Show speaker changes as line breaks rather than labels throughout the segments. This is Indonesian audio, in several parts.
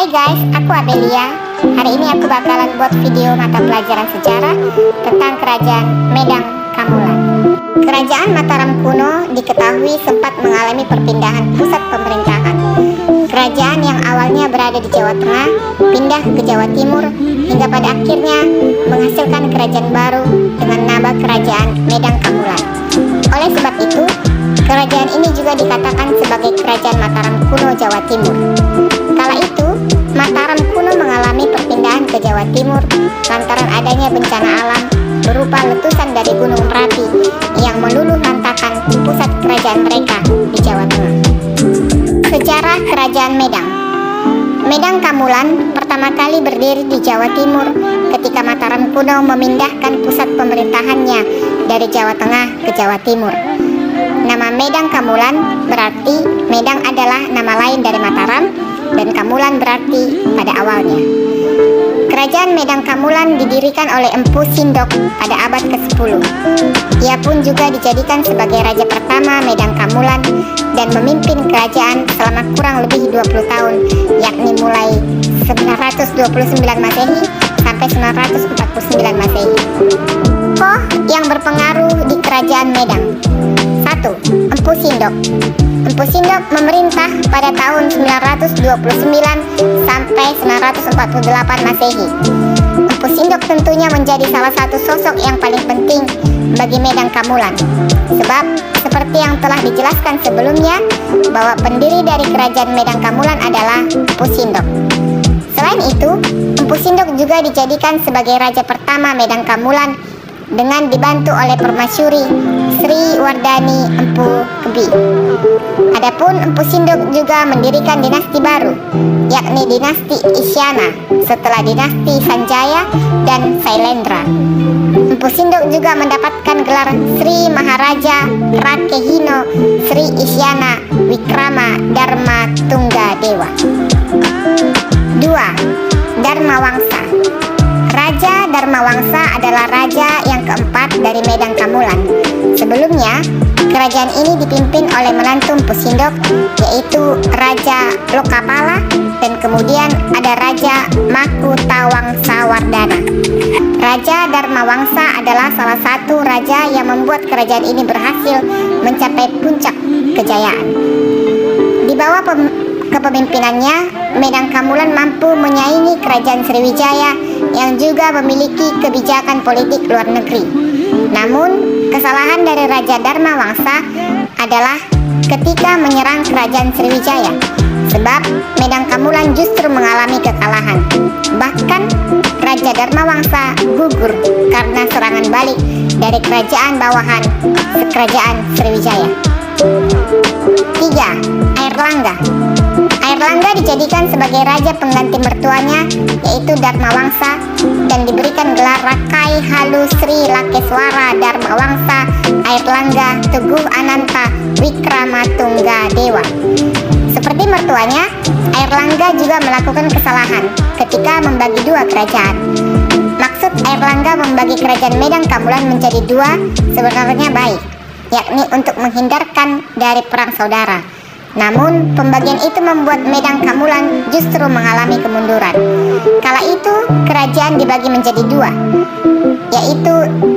Hai guys, aku Abelia. Hari ini aku bakalan buat video mata pelajaran sejarah tentang Kerajaan Medang Kamulan. Kerajaan Mataram kuno diketahui sempat mengalami perpindahan pusat pemerintahan. Kerajaan yang awalnya berada di Jawa Tengah pindah ke Jawa Timur hingga pada akhirnya menghasilkan kerajaan baru dengan nama Kerajaan Medang Kamulan. Oleh sebab itu, kerajaan ini juga dikatakan sebagai Kerajaan Mataram kuno Jawa Timur. Kala itu, Mataram kuno mengalami perpindahan ke Jawa Timur lantaran adanya bencana alam berupa letusan dari Gunung Merapi yang meluluh lantakan pusat kerajaan mereka di Jawa Tengah. Sejarah Kerajaan Medang. Medang Kamulan pertama kali berdiri di Jawa Timur ketika Mataram kuno memindahkan pusat pemerintahannya dari Jawa Tengah ke Jawa Timur. Nama Medang Kamulan berarti Medang adalah nama lain dari Mataram dan Kamulan berarti pada awalnya. Kerajaan Medang Kamulan didirikan oleh Empu Sindok pada abad ke-10. Ia pun juga dijadikan sebagai raja pertama Medang Kamulan dan memimpin kerajaan selama kurang lebih 20 tahun, yakni mulai 929 Masehi sampai 949 Masehi. Tokoh yang berpengaruh di Kerajaan Medang. 1. Empu Sindok. Empu Sindok memerintah pada tahun 929 sampai 948 Masehi. Empu Sindok tentunya menjadi salah satu sosok yang paling penting bagi Medang Kamulan. Sebab seperti yang telah dijelaskan sebelumnya bahwa pendiri dari Kerajaan Medang Kamulan adalah Empu Sindok. Selain itu, Empu Sindok juga dijadikan sebagai raja pertama Medang Kamulan dengan dibantu oleh permasyuri Sri Wardani Empu Kebi. Adapun Empu Sindok juga mendirikan dinasti baru, yakni dinasti Isyana setelah dinasti Sanjaya dan Sailendra. Empu Sindok juga mendapatkan gelar Sri Maharaja Rakehino Sri Isyana Wikrama Dharma Tungga Dewa. 2. Dharma Wangsa. Raja Dharma Wangsa adalah raja yang keempat dari Medang Kamulan. Sebelumnya, kerajaan ini dipimpin oleh menantu Empu Sindok, yaitu Raja Lokapala, dan kemudian ada Raja Makutawangsa-Wardana. Raja Dharma Wangsa adalah salah satu raja yang membuat kerajaan ini berhasil mencapai puncak kejayaan. Di bawah kepemimpinannya, Medang Kamulan mampu menyaingi kerajaan Sriwijaya yang juga memiliki kebijakan politik luar negeri. Namun, kesalahan dari Raja Dharma Wangsa adalah ketika menyerang kerajaan Sriwijaya, sebab Medang Kamulan justru mengalami kekalahan. Bahkan, Raja Dharma Wangsa gugur karena serangan balik dari kerajaan bawahan Kerajaan Sriwijaya. 3. Airlangga. Airlangga dijadikan sebagai raja pengganti mertuanya, yaitu Dharma Wangsa, dan diberikan gelar Rakai Halu Sri Lakeswara Dharma Wangsa Airlangga Teguh Ananta Wikramatungga Dewa. Seperti mertuanya, Airlangga juga melakukan kesalahan ketika membagi dua kerajaan. Maksud Airlangga membagi kerajaan Medang Kamulan menjadi dua sebenarnya baik, yakni untuk menghindarkan dari perang saudara. Namun, pembagian itu membuat Medang Kamulan justru mengalami kemunduran. Kala itu, kerajaan dibagi menjadi dua, yaitu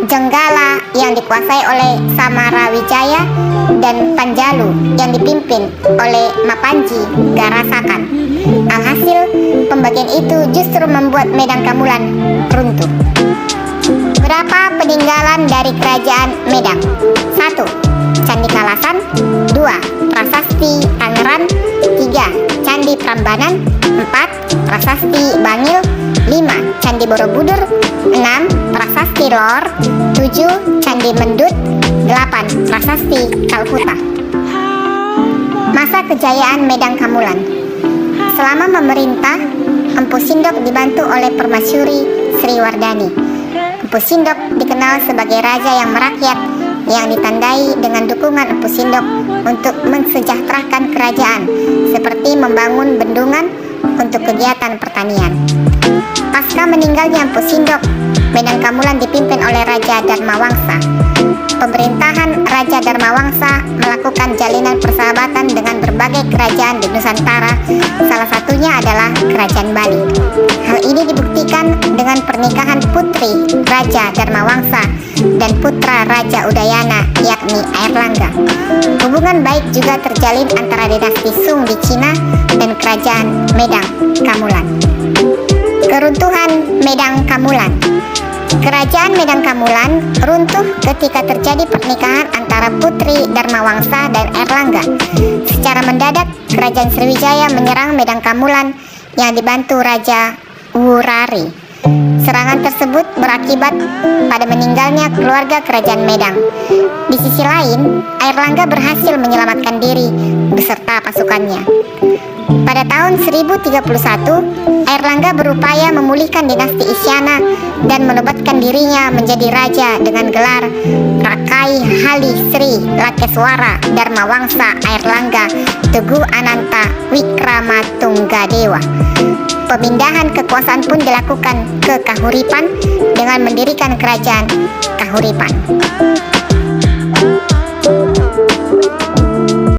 Jenggala yang dikuasai oleh Samarawijaya dan Panjalu yang dipimpin oleh Mapanji Garasakan. Alhasil, pembagian itu justru membuat Medang Kamulan runtuh. Berapa peninggalan dari Kerajaan Medang? 1. Candi Kalasan. 2. Prasasti Tangerang. 3. Candi Prambanan. 4. Prasasti Bangil. 5. Candi Borobudur. 6. Prasasti Lor. 7. Candi Mendut. 8. Prasasti Kalkuta. Masa kejayaan Medang Kamulan. Selama memerintah, Empu Sindok dibantu oleh permasyuri Sri Wardani. Empu Sindok dikenal sebagai raja yang merakyat, yang ditandai dengan dukungan Empu Sindok untuk mensejahterakan kerajaan, seperti membangun bendungan untuk kegiatan pertanian. Pasca meninggalnya Empu Sindok, Medang Kamulan dipimpin oleh Raja Dharma Wangsa. pemerintahan Raja Dharmawangsa melakukan jalinan persahabatan dengan berbagai kerajaan di Nusantara, salah satunya adalah Kerajaan Bali. Hal ini dibuktikan dengan pernikahan putri Raja Dharmawangsa dan putra Raja Udayana, yakni Airlangga. Hubungan baik juga terjalin antara dinasti Sung di Cina dan Kerajaan Medang Kamulan. Keruntuhan Medang Kamulan. Kerajaan Medang Kamulan runtuh ketika terjadi pernikahan antara putri Dharmawangsa dan Airlangga. Secara mendadak, Kerajaan Sriwijaya menyerang Medang Kamulan yang dibantu Raja Wurari. Serangan tersebut berakibat pada meninggalnya keluarga Kerajaan Medang. Di sisi lain, Airlangga berhasil menyelamatkan diri beserta pasukannya. Pada tahun 1031, Airlangga berupaya memulihkan dinasti Isyana dan menobatkan dirinya menjadi raja dengan gelar Rakai Hali Sri Lakeswara Dharmawangsa Airlangga Teguh Ananta Wikramatunggadewa. Pemindahan kekuasaan pun dilakukan ke Kahuripan dengan mendirikan kerajaan Kahuripan.